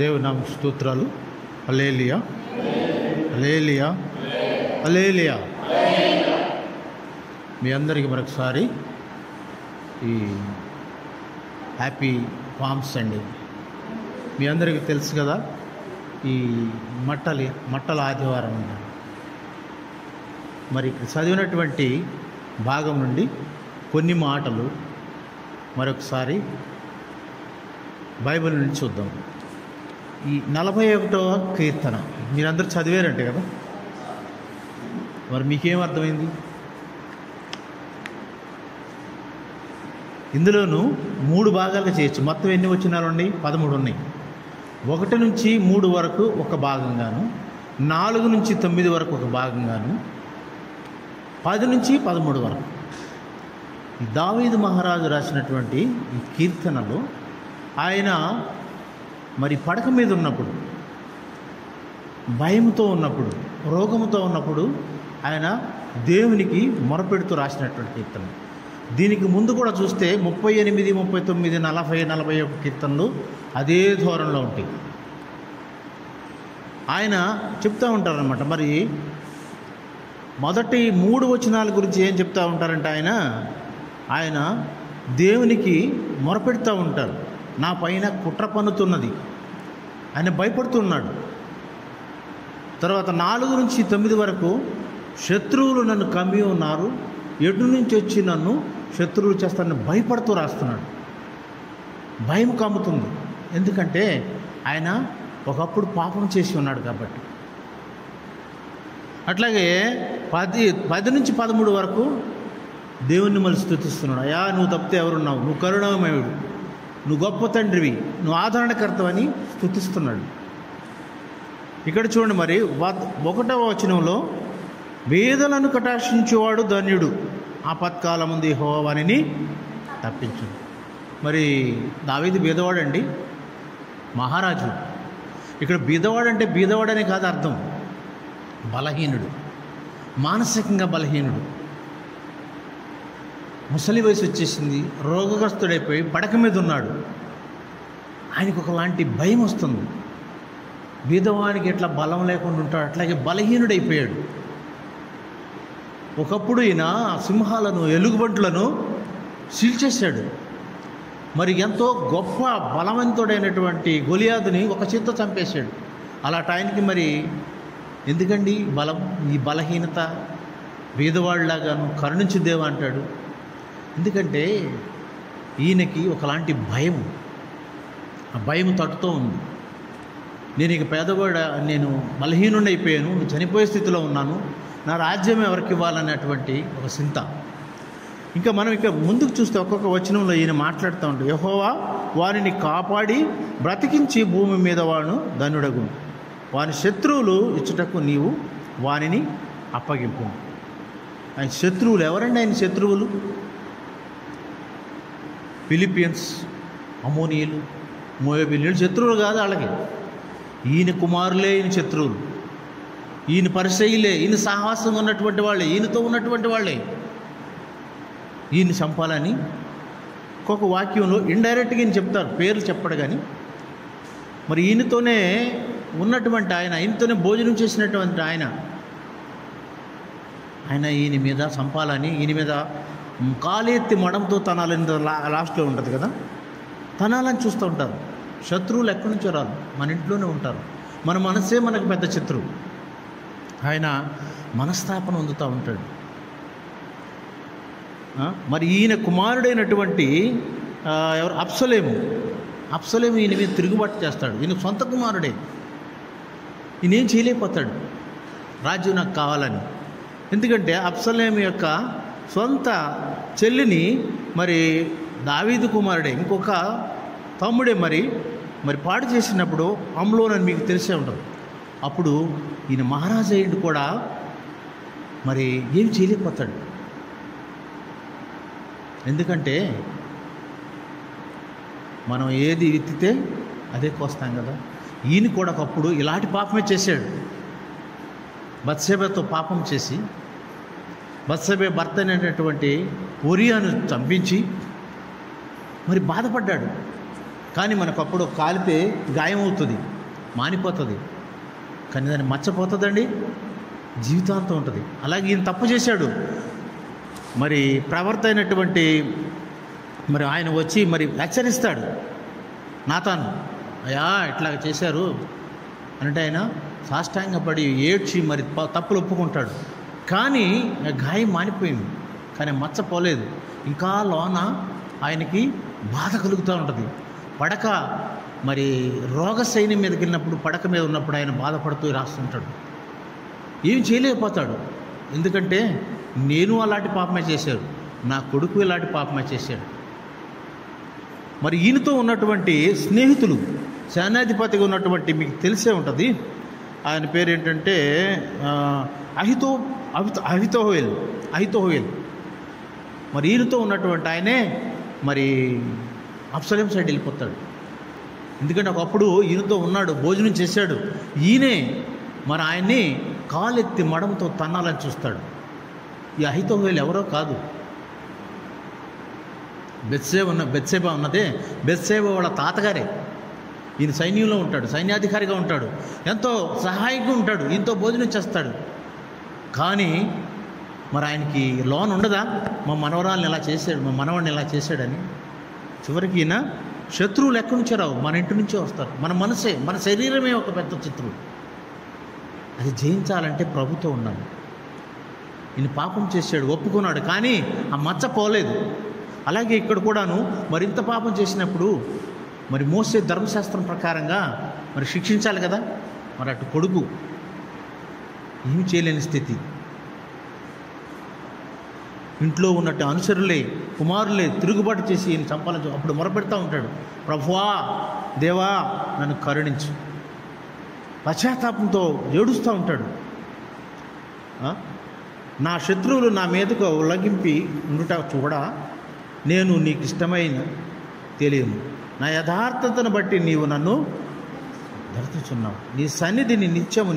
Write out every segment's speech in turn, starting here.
దేవుని నామ స్తోత్రాలు. హల్లెలూయా, హల్లెలూయా, హల్లెలూయా. మీ అందరికీ మరొకసారి ఈ హ్యాపీ ఫామ్స్ అండి. మీ అందరికీ తెలుసు కదా, ఈ మట్టల ఆదివారం అండి. మరి ఇక్కడ చదివినటువంటి భాగం నుండి కొన్ని మాటలు మరొకసారి బైబిల్ నుంచి చూద్దాం. ఈ 41వ కీర్తన మీరందరూ చదివారంటే కదా, మరి మీకేం అర్థమైంది? ఇందులోనూ 3 భాగాలుగా చేయొచ్చు. మొత్తం ఎన్ని వచనాలుండి? 13 ఉన్నాయి. 1 నుంచి 3 వరకు ఒక భాగంగాను, 4 నుంచి 9 వరకు ఒక భాగంగాను, 10 నుంచి 13 వరకు. దావీదు మహారాజు రాసినటువంటి ఈ కీర్తనలో ఆయన మరి పడక మీద ఉన్నప్పుడు, భయంతో ఉన్నప్పుడు, రోగంతో ఉన్నప్పుడు ఆయన దేవునికి మొరపెడుతూ రాసినటువంటి కీర్తన. దీనికి ముందు కూడా చూస్తే 38, 39, 40, 41 కీర్తనలు అదే ధోరణిలో ఉంటాయి. ఆయన చెప్తూ ఉంటారనమాట. మరి మొదటి 3 వచనాల గురించి ఏం చెప్తూ ఉంటారంటే ఆయన దేవునికి మొరపెడుతూ ఉంటారు. నా పైన కుట్ర పన్నుతున్నది, ఆయన భయపడుతున్నాడు. తర్వాత 4 నుంచి 9 వరకు శత్రువులు నన్ను కమ్మి ఉన్నారు, ఎటు నుంచి వచ్చి నన్ను శత్రువులు చేస్తానని భయపడుతూ రాస్తున్నాడు. భయం కమ్ముతుంది. ఎందుకంటే ఆయన ఒకప్పుడు పాపం చేసి ఉన్నాడు కాబట్టి. అట్లాగే 10 నుంచి 13 వరకు దేవుణ్ణి మళ్ళీ స్తుతిస్తున్నాడు. అయ్యా, నువ్వు తప్పితే ఎవరున్నావు, నువ్వు కరుణామయుడు, నువ్వు గొప్ప తండ్రివి, నువ్వు ఆదరణకర్తవని స్తుతిస్తున్నాడు. ఇక్కడ చూడండి, మరి 1వ వచనంలో వేదలను కటాక్షించేవాడు ధన్యుడు, ఆపత్కాల ముందు యెహోవా వానిని తప్పించు. మరి దావీదు బీదవాడండి, మహారాజు. ఇక్కడ బీదవాడంటే బీదవాడనే కాదు అర్థం, బలహీనుడు, మానసికంగా బలహీనుడు. ముసలి వయసు వచ్చేసింది, రోగగ్రస్తుడైపోయి పడక మీద ఉన్నాడు. ఆయనకు ఒకలాంటి భయం వస్తుంది. బీదవానికి ఎట్లా బలం లేకుండా ఉంటాడు, అట్లాగే బలహీనుడైపోయాడు. ఒకప్పుడు ఈయన సింహాలను, ఎలుగుబంట్లను చీల్చేశాడు. మరి ఎంతో గొప్ప బలవంతుడైనటువంటి గొలియాదుని ఒక చేత్తో చంపేశాడు. అలాంటి ఆయనకి మరి ఎందుకండి బలం? ఈ బలహీనత, బీదవాళ్ళలాగాను కరుణించు దేవా అంటాడు. ఎందుకంటే ఈయనకి ఒకలాంటి భయం, ఆ భయం తట్టుతూ ఉంది. నేను ఇక నేను బలహీనుడిని అయిపోయాను, నేను చనిపోయే స్థితిలో ఉన్నాను, నా రాజ్యం ఎవరికి ఇవ్వాలనేటువంటి ఒక చింత. ఇంకా మనం ఇక ముందుకు చూస్తే ఒక్కొక్క వచనంలో ఈయన మాట్లాడుతూ ఉంటాడు. యెహోవా వారిని కాపాడి బ్రతికించి భూమి మీద వాడు ధనుడగు, వాని శత్రువులు ఇచ్చుటకు నీవు వానిని అప్పగింపు. ఆయన శత్రువులు ఎవరండి? ఆయన శత్రువులు ఫిలిపియన్స్, అమోనియలు, మోయాబీలు శత్రువులు కాదు వాళ్ళకి. ఈయన కుమారులే ఈయన శత్రువులు, ఈయన పరిసయ్యులే, ఈయన సాహసంగా ఉన్నటువంటి వాళ్ళే, ఈయనతో ఉన్నటువంటి వాళ్ళే ఈయన చంపాలని ఒక్కొక్క వాక్యంలో ఇండైరెక్ట్గా ఈయన చెప్తారు, పేర్లు చెప్పడు. కానీ మరి ఈయనతోనే ఉన్నటువంటి ఆయనతోనే భోజనం చేసినటువంటి ఆయన ఈయన మీద చంపాలని, ఈయన మీద కాలెత్తి మడంతో తనాలని లాస్ట్లో ఉంటుంది కదా, తనాలని చూస్తూ ఉంటారు. శత్రువులు ఎక్కడి నుంచో రాదు, మన ఇంట్లోనే ఉంటారు. మన మనసే మనకు పెద్ద శత్రువు. ఆయన మనస్తాపన పొందుతూ ఉంటాడు. మరి ఈయన కుమారుడైనటువంటి ఎవరు? అబ్సలేము ఈయన మీద తిరుగుబాటు చేస్తాడు. ఈయన సొంత కుమారుడే. ఈయనేం చేయలేకపోతాడు, రాజ్యం నాకు కావాలని. ఎందుకంటే అబ్సలేము యొక్క సొంత చెల్లిని మరి దావీదు కుమారుడే, ఇంకొక తమ్ముడే మరి పాడు చేసినప్పుడు అమ్నోను మీకు తెలిసే ఉంటుంది. అప్పుడు ఈయన మహారాజు అయ్యిండు కూడా మరి ఏం చేయలేకపోతాడు. ఎందుకంటే మనం ఏది విత్తితే అదే కోస్తాం కదా. ఈయన కూడా ఒకప్పుడు ఇలాంటి పాపమే చేశాడు. బత్షెబతో పాపం చేసి బత్షెబ భర్త అనేటటువంటి ఒరియాను చంపించి మరి బాధపడ్డాడు. కానీ మనకప్పుడు కాలితే గాయం అవుతుంది, మానిపోతుంది, కానీ దాన్ని మచ్చపోతుందండి, జీవితాంతం ఉంటుంది. అలాగే ఈయన తప్పు చేశాడు. మరి ప్రవర్త అయినటువంటి మరి ఆయన వచ్చి మరి హెచ్చరిస్తాడు నాతాను, అయ్యా ఇట్లా చేశారు అంటే ఆయన సాష్టాంగపడి ఏడ్చి మరి తప్పులు ఒప్పుకుంటాడు. కానీ గాయం మానిపోయింది, కానీ మచ్చపోలేదు. ఇంకా లోన ఆయనకి బాధ కలుగుతూ ఉంటుంది. పడక మరి రోగ సైన్యం మీదకి వెళ్ళినప్పుడు, పడక మీద ఉన్నప్పుడు ఆయన బాధపడుతూ రాస్తుంటాడు. ఏం చేయలేకపోతాడు, ఎందుకంటే నేను అలాంటి పాపమే చేశాడు, నా కొడుకు ఇలాంటి పాపమే చేశాడు. మరి ఈయనతో ఉన్నటువంటి స్నేహితులు, సేనాధిపతిగా ఉన్నటువంటి మీకు తెలిసే ఉంటుంది, ఆయన పేరు ఏంటంటే అహితోహేల్. మరి ఈయనతో ఉన్నటువంటి ఆయనే మరి అబ్సలోం సైడ్ వెళ్ళిపోతాడు. ఎందుకంటే ఒకప్పుడు ఈయనతో ఉన్నాడు, భోజనం చేశాడు. ఈయనే మరి ఆయన్ని కాలెత్తి మడంతో తన్నాలని చూస్తాడు. ఈ అహితోహేల్ ఎవరో కాదు, బెత్షెబా ఉన్నదే బెత్షెబా వాళ్ళ తాతగారే. ఈయన సైన్యంలో ఉంటాడు, సైన్యాధికారిగా ఉంటాడు, ఎంతో సహాయంగా ఉంటాడు, ఈయనతో భోజనం చేస్తాడు. కానీ మరి ఆయనకి లోన్ ఉండదా, మా మనవరాలను ఎలా చేశాడు, మా మనవాడిని ఎలా చేశాడని. చివరికి ఈయన శత్రువులు ఎక్కడి నుంచో రావు, మన ఇంటి నుంచే వస్తారు. మన మనసే, మన శరీరమే ఒక పెద్ద శత్రువు. అది జయించాలంటే ప్రభుతో ఉండాలి. ఈయన పాపం చేశాడు, ఒప్పుకున్నాడు, కానీ ఆ మచ్చ పోలేదు. అలాగే ఇక్కడ కూడాను మరింత పాపం చేసినప్పుడు మరి మోసే ధర్మశాస్త్రం ప్రకారంగా మరి శిక్షించాలి కదా. మరి అటు కొడుకు ఏమి చేయలేని స్థితి, ఇంట్లో ఉన్నట్టు అనుసరులే కుమారులే తిరుగుబాటు చేసి ఈయన చంపాలని అప్పుడు మొరపెడతా ఉంటాడు, ప్రభువా దేవా నన్ను కరుణించు. పశ్చాత్తాపంతో ఏడుస్తూ ఉంటాడు. నా శత్రువులు నా మీదకు ఉల్లంఘింపి ఉండుట చూడ నేను నీకు ఇష్టమైన తెలియను. నా యథార్థతను బట్టి నీవు నన్ను ధర్చుచున్నావు. నీ సన్నిధిని నిత్యము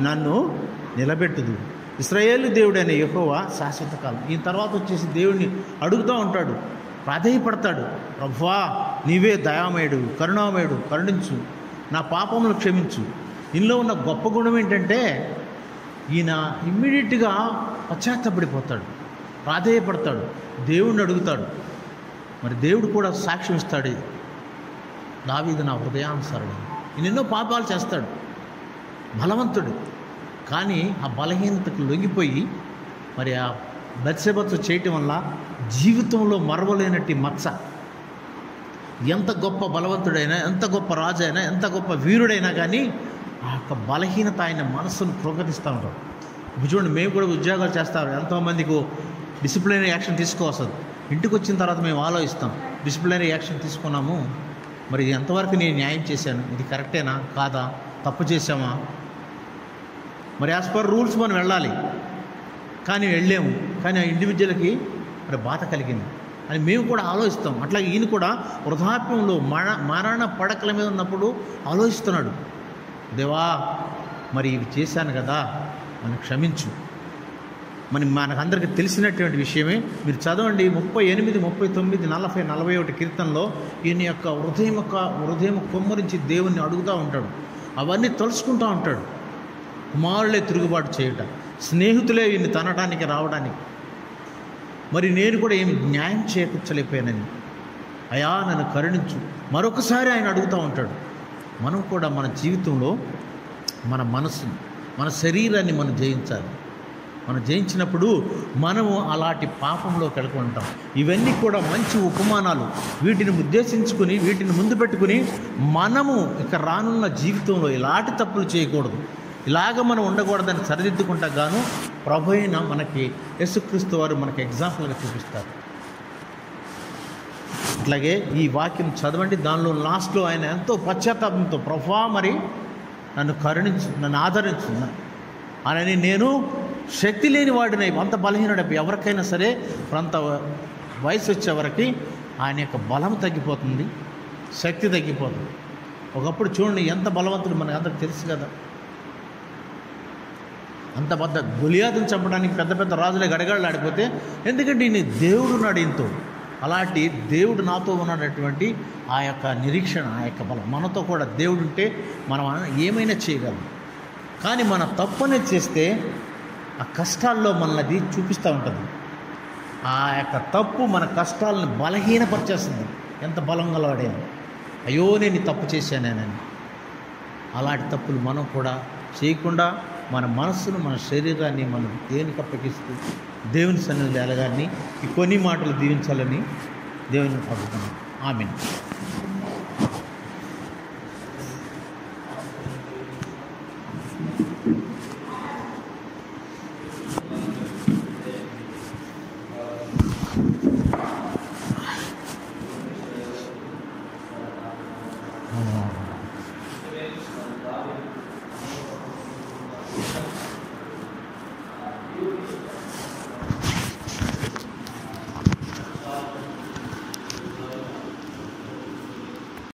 నన్ను నిలబెట్టుదు. ఇశ్రాయేలు దేవుడైన యెహోవా శాశ్వత కాలం. ఈ తర్వాత వచ్చేసి దేవుడిని అడుగుతూ ఉంటాడు, ప్రాధేయపడతాడు, ప్రభువా నీవే దయామయుడు, కరుణామయుడు, కరుణించు, నా పాపములు క్షమించు. ఇందులో ఉన్న గొప్ప గుణం ఏంటంటే ఈయన ఇమ్మీడియట్గా పశ్చాత్తపడిపోతాడు, ప్రాధేయపడతాడు, దేవుడిని అడుగుతాడు. మరి దేవుడు కూడా సాక్ష్యం ఇస్తాడు, దావీదు నా హృదయానుసారుడు. ఈయన ఎన్నో పాపాలు చేస్తాడు, బలవంతుడు, కానీ ఆ బలహీనతకు లొంగిపోయి మరి ఆ బత్షెబతో చేయటం వల్ల జీవితంలో మరవలేనట్టి మచ్చ. ఎంత గొప్ప బలవంతుడైనా, ఎంత గొప్ప రాజు అయినా, ఎంత గొప్ప వీరుడైనా కానీ ఆ యొక్క బలహీనత ఆయన మనస్సును కృంగతీస్తూ ఉంటాడు. ఇప్పుడు చూడండి, మేము కూడా ఉద్యోగాలు చేస్తారు, ఎంతోమందికి డిసిప్లినరీ యాక్షన్ తీసుకోవస్తుంది. ఇంటికి వచ్చిన తర్వాత మేము ఆలోచిస్తాం, డిసిప్లినరీ యాక్షన్ తీసుకున్నాము, మరి ఎంతవరకు నేను న్యాయం చేశాను, ఇది కరెక్టేనా కాదా, తప్పు చేశామా, మరి యాజ్ పర్ రూల్స్ మనం వెళ్ళాలి, కానీ వెళ్ళాము, కానీ ఆ ఇండివిజువల్కి మరి బాధ కలిగింది అని మేము కూడా ఆలోచిస్తాం. అట్లాగే ఈయన కూడా వృద్ధాప్యంలో మరణ పడకల మీద ఉన్నప్పుడు ఆలోచిస్తున్నాడు, దేవా మరి ఇవి చేశాను కదా, నన్ను క్షమించు. మనకందరికీ తెలిసినటువంటి విషయమే, మీరు చదవండి 38, 39, 40, 41 కీర్తనలో ఈయన యొక్క హృదయం కొమ్మరించి దేవుణ్ణి అడుగుతూ ఉంటాడు, అవన్నీ తలుచుకుంటూ ఉంటాడు. కుమారులే తిరుగుబాటు చేయుట, స్నేహితులే ఈయన్ని తనడానికి రావడానికి, మరి నేను కూడా ఏమి న్యాయం చేకూర్చలేకపోయానని, అయా నన్ను కరుణించు. మరొకసారి ఆయన అడుగుతూ ఉంటాడు. మనం కూడా మన జీవితంలో మన మనసుని, మన శరీరాన్ని మనం జయించాలి. మనం జయించినప్పుడు మనము అలాంటి పాపంలోకి వెళ్ళుకుంటాం. ఇవన్నీ కూడా మంచి ఉపమానాలు. వీటిని ఉద్దేశించుకుని, వీటిని ముందు పెట్టుకుని మనము ఇక రానున్న జీవితంలో ఇలాంటి తప్పులు చేయకూడదు, ఇలాగ మనం ఉండకూడదని సరిదిద్దుకుంటా గాను ప్రభు అయిన మనకి యేసుక్రీస్తు వారు మనకి ఎగ్జాంపుల్గా చూపిస్తారు. అట్లాగే ఈ వాక్యం చదవండి, దానిలో లాస్ట్లో ఆయన ఎంతో పశ్చాత్తాపంతో, ప్రభువా మరి నన్ను కరుణించు, నన్ను ఆదరించు అని, నేను శక్తి లేని వాడినై, అంత బలహీనుడు. ఎవరికైనా సరే కొంత వయసు వచ్చేవరకు ఆయన యొక్క బలం తగ్గిపోతుంది, శక్తి తగ్గిపోతుంది. ఒకప్పుడు చూడండి ఎంత బలవంతుడు, మనకు అందరికి తెలుసు కదా. అంత పెద్ద గొలియాతుని చంపడానికి పెద్ద పెద్ద రాజులే గడగడలాడిపోతే, ఎందుకంటే ఈయన దేవుడు ఉన్నాడు, ఈయనతో అలాంటి దేవుడు నాతో ఉన్నటువంటి ఆ యొక్క నిరీక్షణ, ఆ యొక్క బలం. మనతో కూడా దేవుడు ఉంటే మనం ఏమైనా చేయగలం. కానీ మన తప్పనే చేస్తే ఆ కష్టాల్లో మనది చూపిస్తూ ఉంటుంది. ఆ యొక్క తప్పు మన కష్టాలను బలహీనపరిచేస్తుంది. ఎంత బలం గలవాడేమో, అయ్యో నేను ఈ తప్పు చేశానేనని. అలాంటి తప్పులు మనం కూడా చేయకుండా మన మనస్సును, మన శరీరాన్ని మనం దేవునికి అప్పగిస్తూ దేవుని సన్నిధిలో ఎలగాలని ఈ కొన్ని మాటలు దీవించాలని దేవుని అడుగుతున్నాం. ఆమేన్.